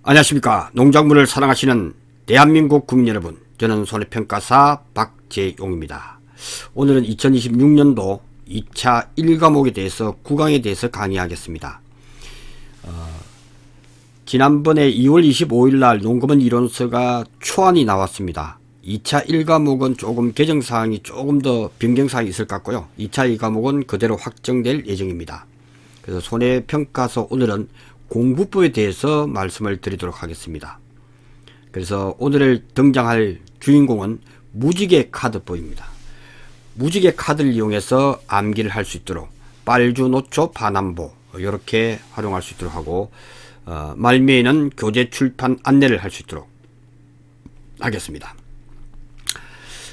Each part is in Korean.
안녕하십니까. 농작물을 사랑하시는 대한민국 국민 여러분, 저는 손해평가사 박재용입니다. 오늘은 2026년도 2차 1과목에 대해서 9강에 대해서 강의하겠습니다. 지난번에 2월 25일 날 농검은 이론서가 초안이 나왔습니다. 2차 1과목은 조금 개정사항이 조금 더 변경사항이 있을 것 같고요. 2차 2과목은 그대로 확정될 예정입니다. 그래서 손해평가서 오늘은 공부법에 대해서 말씀을 드리도록 하겠습니다. 그래서 오늘 등장할 주인공은 무지개 카드법입니다. 무지개 카드를 이용해서 암기를 할 수 있도록 빨주, 노초, 반환보 이렇게 활용할 수 있도록 하고 말미에는 교재 출판 안내를 할 수 있도록 하겠습니다.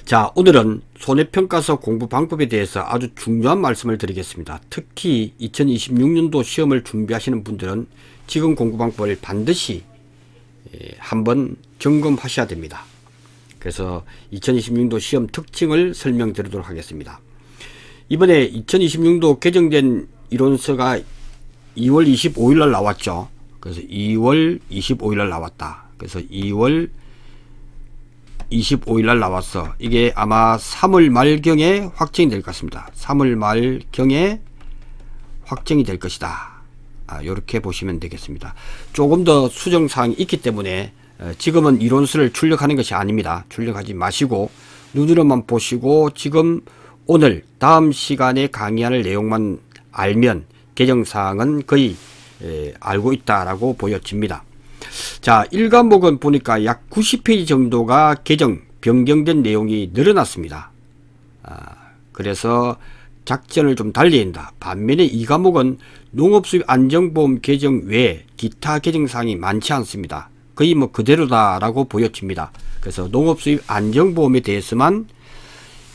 자, 오늘은 손해평가서 공부 방법에 대해서 아주 중요한 말씀을 드리겠습니다. 특히 2026년도 시험을 준비하시는 분들은 지금 공부 방법을 반드시 한번 점검하셔야 됩니다. 그래서 2026년도 시험 특징을 설명드리도록 하겠습니다. 이번에 2026년도 개정된 이론서가 2월 25일 날 나왔죠. 그래서 2월 25일 날 나왔다. 그래서 2월 25일 날 나왔어. 이게 아마 3월 말경에 확정이 될 것 같습니다. 3월 말경에 확정이 될 것이다. 이렇게 보시면 되겠습니다. 조금 더 수정사항이 있기 때문에 지금은 이론서를 출력하는 것이 아닙니다. 출력하지 마시고 눈으로만 보시고 지금 오늘 다음 시간에 강의할 내용만 알면 개정사항은 거의 알고 있다라고 보여집니다. 자, 1과목은 보니까 약 90페이지 정도가 개정, 변경된 내용이 늘어났습니다. 그래서 작전을 좀 달리야 한다. 반면에 2과목은 농업수입 안정보험 개정 외에 기타 개정사항이 많지 않습니다. 거의 뭐 그대로다라고 보여집니다. 그래서 농업수입 안정보험에 대해서만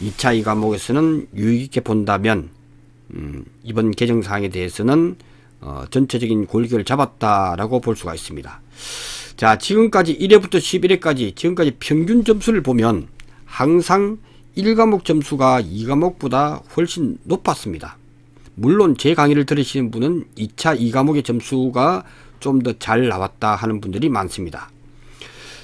2차 2과목에서는 유익있게 본다면 이번 개정사항에 대해서는 전체적인 골격을 잡았다라고 볼 수가 있습니다. 자, 지금까지 1회부터 11회까지 지금까지 평균 점수를 보면 항상 1과목 점수가 2과목보다 훨씬 높았습니다. 물론 제 강의를 들으시는 분은 2차 2과목의 점수가 좀 더 잘 나왔다 하는 분들이 많습니다.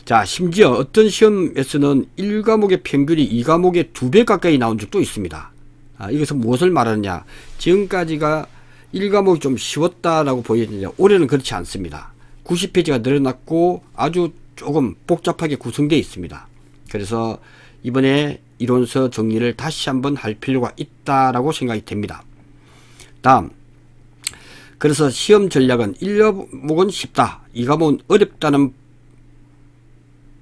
자, 심지어 어떤 시험에서는 1과목의 평균이 2과목의 2배 가까이 나온 적도 있습니다. 이것은 무엇을 말하느냐, 지금까지가 1과목이 좀 쉬웠다라고 보여지는데 올해는 그렇지 않습니다. 90페이지가 늘어났고 아주 조금 복잡하게 구성되어 있습니다. 그래서 이번에 이론서 정리를 다시 한번 할 필요가 있다라고 생각이 됩니다. 다음, 그래서 시험 전략은 1과목은 쉽다, 2과목은 어렵다는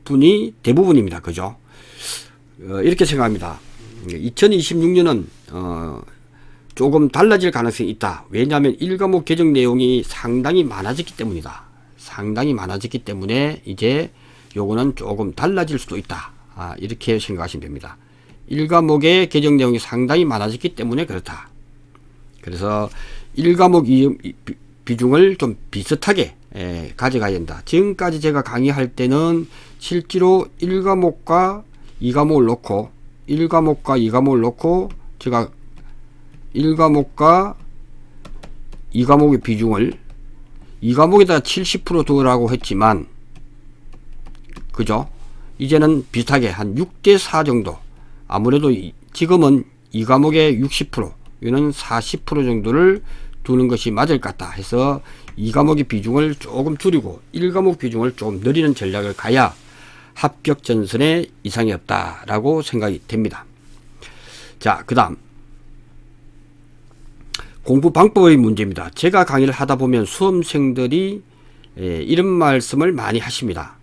분이 대부분입니다. 그죠? 이렇게 생각합니다. 2026년은 조금 달라질 가능성이 있다. 왜냐하면 1과목 개정 내용이 상당히 많아졌기 때문이다. 상당히 많아졌기 때문에 이제 요거는 조금 달라질 수도 있다. 이렇게 생각하시면 됩니다. 1과목의 개정 내용이 상당히 많아졌기 때문에 그렇다. 그래서 1과목 비중을 좀 비슷하게 가져가야 된다. 지금까지 제가 강의할 때는 실제로 1과목과 2과목을 놓고 1과목과 2과목을 놓고 제가 1과목과 2과목의 비중을 2과목에다 70% 두라고 했지만, 그죠? 이제는 비슷하게 한 6대4 정도, 아무래도 지금은 2과목의 60%, 이는 40% 정도를 두는 것이 맞을 것 같다 해서 2과목의 비중을 조금 줄이고 1과목 비중을 조금 늘리는 전략을 가야 합격 전선에 이상이 없다라고 생각이 됩니다. 자, 그 다음 공부 방법의 문제입니다. 제가 강의를 하다 보면 수험생들이 이런 말씀을 많이 하십니다.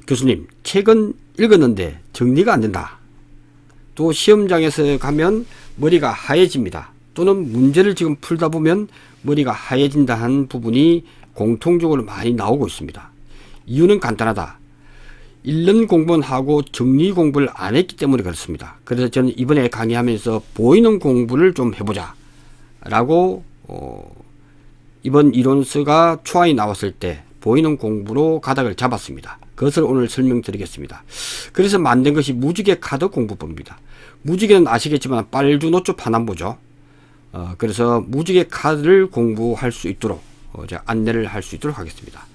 교수님, 책은 읽었는데 정리가 안 된다. 또 시험장에서 가면 머리가 하얘집니다. 또는 문제를 지금 풀다 보면 머리가 하얘진다 하는 부분이 공통적으로 많이 나오고 있습니다. 이유는 간단하다. 읽는 공부는 하고 정리 공부를 안 했기 때문에 그렇습니다. 그래서 저는 이번에 강의하면서 보이는 공부를 좀 해보자 라고 이번 이론서가 초안이 나왔을 때 보이는 공부로 가닥을 잡았습니다. 그것을 오늘 설명드리겠습니다. 그래서 만든 것이 무지개 카드 공부법입니다. 무지개는 아시겠지만 빨주, 노초, 반환보죠. 그래서 무지개 카드를 공부할 수 있도록 안내를 할 수 있도록 하겠습니다.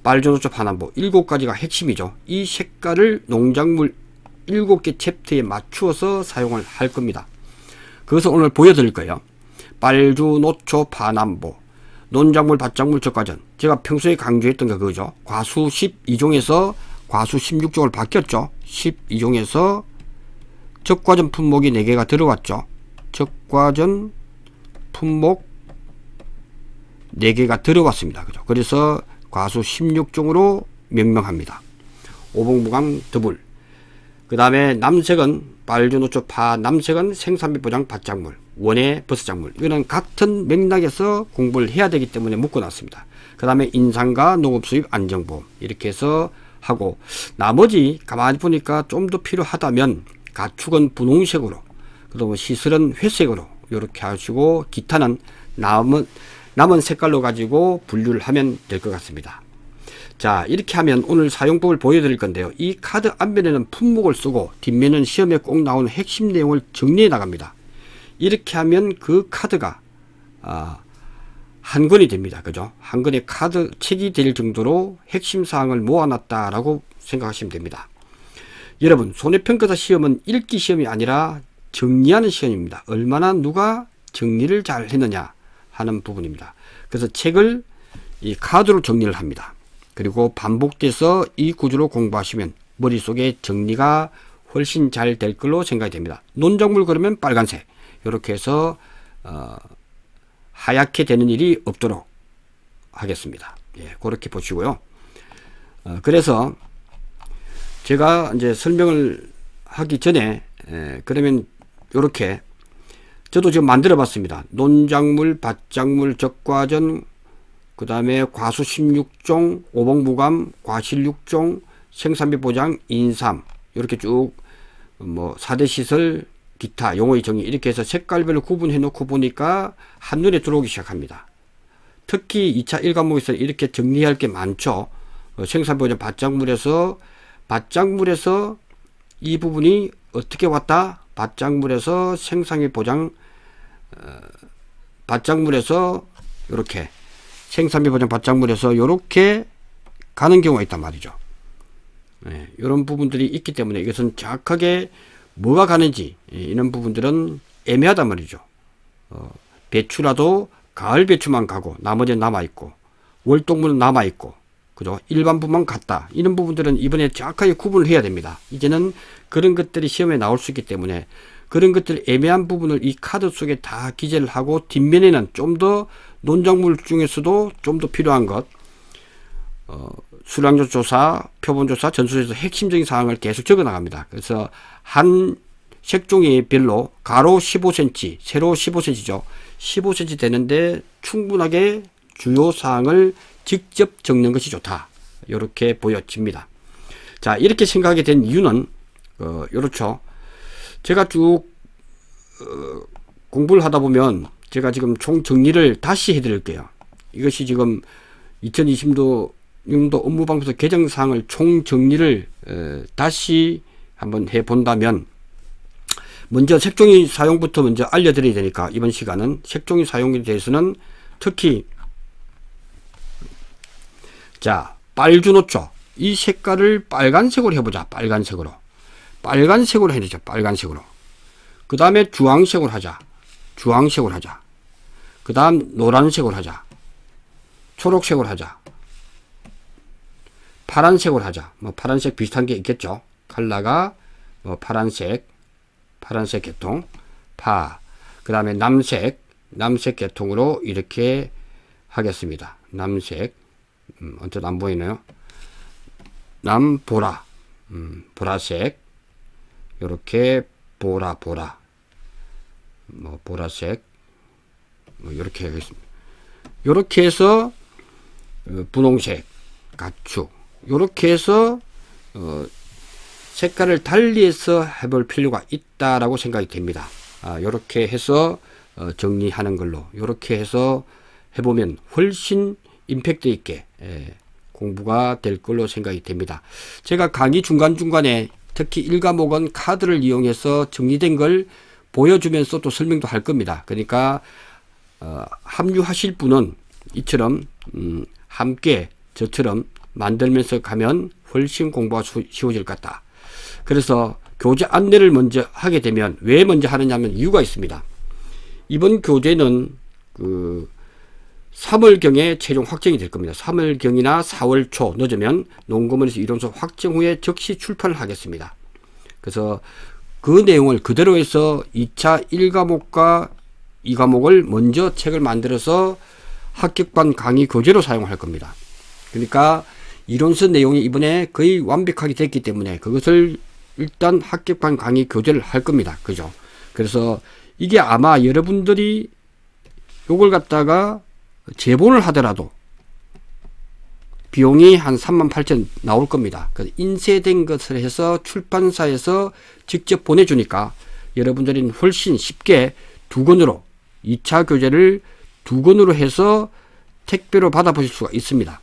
빨주노초 파남보 7가지가 핵심이죠. 이 색깔을 농작물 7개 챕터에 맞추어서 사용을 할 겁니다. 그것을 오늘 보여드릴 거예요. 빨주노초 파남보 논작물 밭작물 적과전, 제가 평소에 강조했던 게 그거죠. 과수 12종에서 과수 16종을 바뀌었죠. 12종에서 적과전 품목이 4개가 들어왔죠. 적과전 품목 4개가 들어왔습니다. 그죠? 그래서 과수 16종으로 명명합니다. 오봉무강 더블. 그 다음에 남색은 빨주노초 파, 남색은 생산비 보장 밭작물, 원예 버섯작물. 이거는 같은 맥락에서 공부를 해야 되기 때문에 묶어놨습니다. 그 다음에 인상과 농업수입 안정보험 이렇게 해서 하고, 나머지 가만히 보니까 좀 더 필요하다면 가축은 분홍색으로, 그리고 시설은 회색으로 이렇게 하시고, 기타는 남은 색깔로 가지고 분류를 하면 될 것 같습니다. 자, 이렇게 하면 오늘 사용법을 보여드릴 건데요. 이 카드 앞면에는 품목을 쓰고 뒷면은 시험에 꼭 나오는 핵심 내용을 정리해 나갑니다. 이렇게 하면 그 카드가 한 권이 됩니다. 그죠? 한 권의 카드 책이 될 정도로 핵심 사항을 모아놨다라고 생각하시면 됩니다. 여러분, 손해평가사 시험은 읽기 시험이 아니라 정리하는 시험입니다. 얼마나 누가 정리를 잘 했느냐 하는 부분입니다. 그래서 책을 이 카드로 정리를 합니다. 그리고 반복돼서 이 구조로 공부하시면 머릿속에 정리가 훨씬 잘 될 걸로 생각이 됩니다. 논작물 그러면 빨간색, 이렇게 해서 하얗게 되는 일이 없도록 하겠습니다. 예, 그렇게 보시고요. 그래서 제가 이제 설명을 하기 전에 그러면 이렇게 저도 지금 만들어 봤습니다. 논작물, 밭작물, 적과전, 그 다음에 과수 16종, 오봉무감, 과실 6종, 생산비 보장, 인삼, 이렇게 쭉 뭐 4대 시설, 기타, 용어의 정의, 이렇게 해서 색깔별로 구분해 놓고 보니까 한눈에 들어오기 시작합니다. 특히 2차 1과목에서 이렇게 정리할 게 많죠. 생산비 보장 밭작물에서 이 부분이 어떻게 왔다? 밭작물에서 생산비 보장, 밭작물에서 이렇게 생산비 보장 밭작물에서 이렇게 가는 경우가 있단 말이죠. 네, 이런 부분들이 있기 때문에 이것은 정확하게 뭐가 가는지, 이런 부분들은 애매하단 말이죠. 배추라도 가을 배추만 가고 나머지는 남아있고, 월동물은 남아있고, 그죠? 일반부만 갔다. 이런 부분들은 이번에 정확하게 구분을 해야 됩니다. 이제는 그런 것들이 시험에 나올 수 있기 때문에 그런 것들 애매한 부분을 이 카드 속에 다 기재를 하고, 뒷면에는 좀 더 논작물 중에서도 좀 더 필요한 것, 수량조 조사, 표본조사, 전수조사 핵심적인 사항을 계속 적어 나갑니다. 그래서 한 색종이 별로 가로 15cm, 세로 15cm죠. 15cm 되는데 충분하게 주요 사항을 직접 적는 것이 좋다. 이렇게 보여집니다. 자, 이렇게 생각하게 된 이유는 이렇죠. 제가 쭉 공부를 하다 보면 제가 지금 총 정리를 다시 해드릴게요. 이것이 지금 2020년도 업무방송서 개정사항을 총 정리를 다시 한번 해본다면, 먼저 색종이 사용부터 먼저 알려드려야 되니까 이번 시간은 색종이 사용에 대해서는 특히, 자, 빨주노초 이 색깔을 빨간색으로 해보자. 빨간색으로 해야죠. 빨간색으로. 그 다음에 주황색으로 하자. 그 다음 노란색으로 하자. 초록색으로 하자. 파란색으로 하자. 뭐 파란색 비슷한 게 있겠죠. 컬러가 뭐 파란색 계통, 그 다음에 남색 계통으로 이렇게 하겠습니다. 남색, 언뜻 안 보이네요. 보라, 보라색, 요렇게 보라, 뭐 보라색, 뭐 이렇게 하겠습니다. 요렇게 해서 분홍색, 가축, 요렇게 해서 색깔을 달리해서 해볼 필요가 있다라고 생각이 됩니다. 요렇게 해서 정리하는 걸로, 요렇게 해서 해보면 훨씬 임팩트 있게 공부가 될 걸로 생각이 됩니다. 제가 강의 중간중간에 특히 1과목은 카드를 이용해서 정리된 걸 보여주면서 또 설명도 할 겁니다. 그러니까 합류하실 분은 이처럼 함께 저처럼 만들면서 가면 훨씬 공부가 쉬워질 것 같다. 그래서 교재 안내를 먼저 하게 되면 왜 먼저 하느냐면 이유가 있습니다. 이번 교재는 3월경에 최종 확정이 될 겁니다. 3월경이나 4월 초 늦으면 농고문에서 이론서 확정 후에 즉시 출판을 하겠습니다. 그래서 그 내용을 그대로 해서 2차 1과목과 2과목을 먼저 책을 만들어서 합격반 강의 교재로 사용할 겁니다. 그러니까 이론서 내용이 이번에 거의 완벽하게 됐기 때문에 그것을 일단 합격반 강의 교재를 할 겁니다. 그죠? 그래서 이게 아마 여러분들이 요걸 갖다가 제본을 하더라도 비용이 한 38,000 나올 겁니다. 인쇄된 것을 해서 출판사에서 직접 보내주니까 여러분들은 훨씬 쉽게 2권으로 2차 교재를 2권으로 해서 택배로 받아보실 수가 있습니다.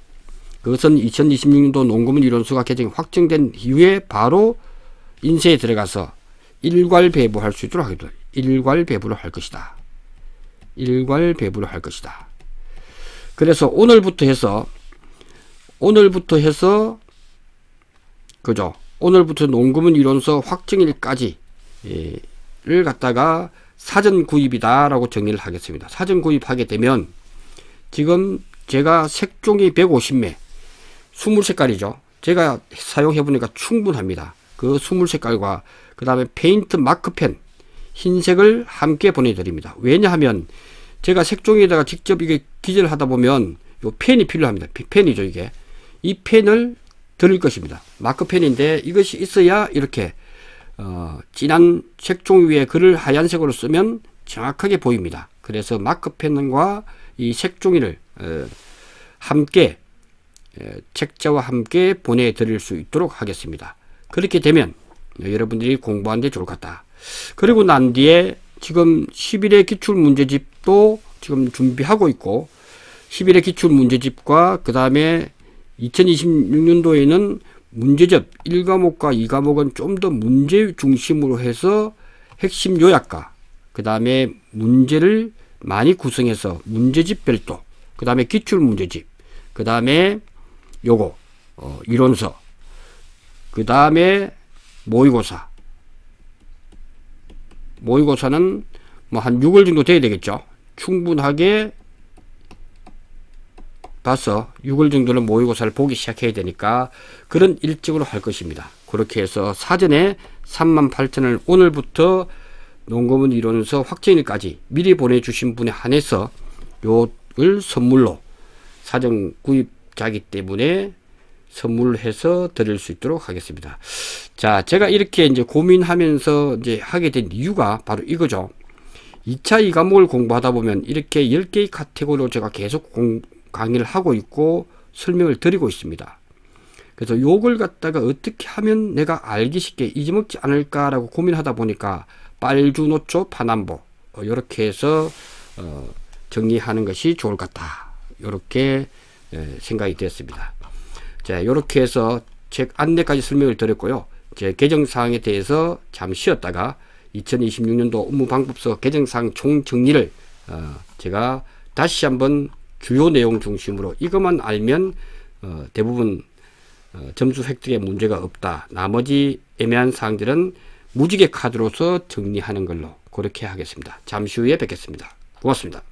그것은 2026년도 농고문 이론서가 개정이 확정된 이후에 바로 인쇄에 들어가서 일괄 배부할 수 있도록 하기도 일괄 배부를 할 것이다. 일괄 배부를 할 것이다. 그래서 오늘부터 그죠? 오늘부터 농고문 이론서 확정일까지 를 갖다가 사전 구입이다라고 정리를 하겠습니다. 사전 구입하게 되면 지금 제가 색종이 150매 20색깔이죠. 제가 사용해 보니까 충분합니다. 그 20색깔과 그 다음에 페인트 마크펜 흰색을 함께 보내드립니다. 왜냐하면 제가 색종이에다가 직접 이게 기재를 하다 보면 요 펜이 필요합니다. 펜이죠, 이게. 이 펜을 드릴 것입니다. 마크펜인데 이것이 있어야 이렇게 진한 색종 위에 글을 하얀색으로 쓰면 정확하게 보입니다. 그래서 마크펜과 이 색종이를 함께 책자와 함께 보내드릴 수 있도록 하겠습니다. 그렇게 되면 여러분들이 공부하는 데 좋을 것 같다. 그리고 난 뒤에 지금 11회 기출문제집도 지금 준비하고 있고 11회 기출문제집과 그 다음에 2026년도에는 문제집 1과목과 2과목은 좀 더 문제 중심으로 해서 핵심 요약과 그 다음에 문제를 많이 구성해서 문제집 별도 그 다음에 기출문제집 그 다음에 요거 이론서 그 다음에 모의고사는 뭐 한 6월 정도 돼야 되겠죠. 충분하게 봐서 6월 정도는 모의고사를 보기 시작해야 되니까 그런 일정으로 할 것입니다. 그렇게 해서 사전에 38,000원을 오늘부터 농고문 이론서 확정일까지 미리 보내주신 분에 한해서 요를 선물로 사전 구입자이기 때문에 선물해서 드릴 수 있도록 하겠습니다. 자, 제가 이렇게 이제 고민하면서 이제 하게 된 이유가 바로 이거죠. 2차 2과목을 공부하다 보면 이렇게 10개의 카테고리로 제가 계속 강의를 하고 있고 설명을 드리고 있습니다. 그래서 요걸 갖다가 어떻게 하면 내가 알기 쉽게 잊어먹지 않을까라고 고민하다 보니까 빨주노초 파남보 이렇게 해서 정리하는 것이 좋을 것 같다. 이렇게 생각이 되었습니다. 자, 이렇게 해서 책 안내까지 설명을 드렸고요. 제 개정사항에 대해서 잠시 쉬었다가 2026년도 업무방법서 개정사항 총정리를 제가 다시 한번 주요 내용 중심으로 이것만 알면 대부분 점수 획득에 문제가 없다. 나머지 애매한 사항들은 무지개 카드로서 정리하는 걸로 그렇게 하겠습니다. 잠시 후에 뵙겠습니다. 고맙습니다.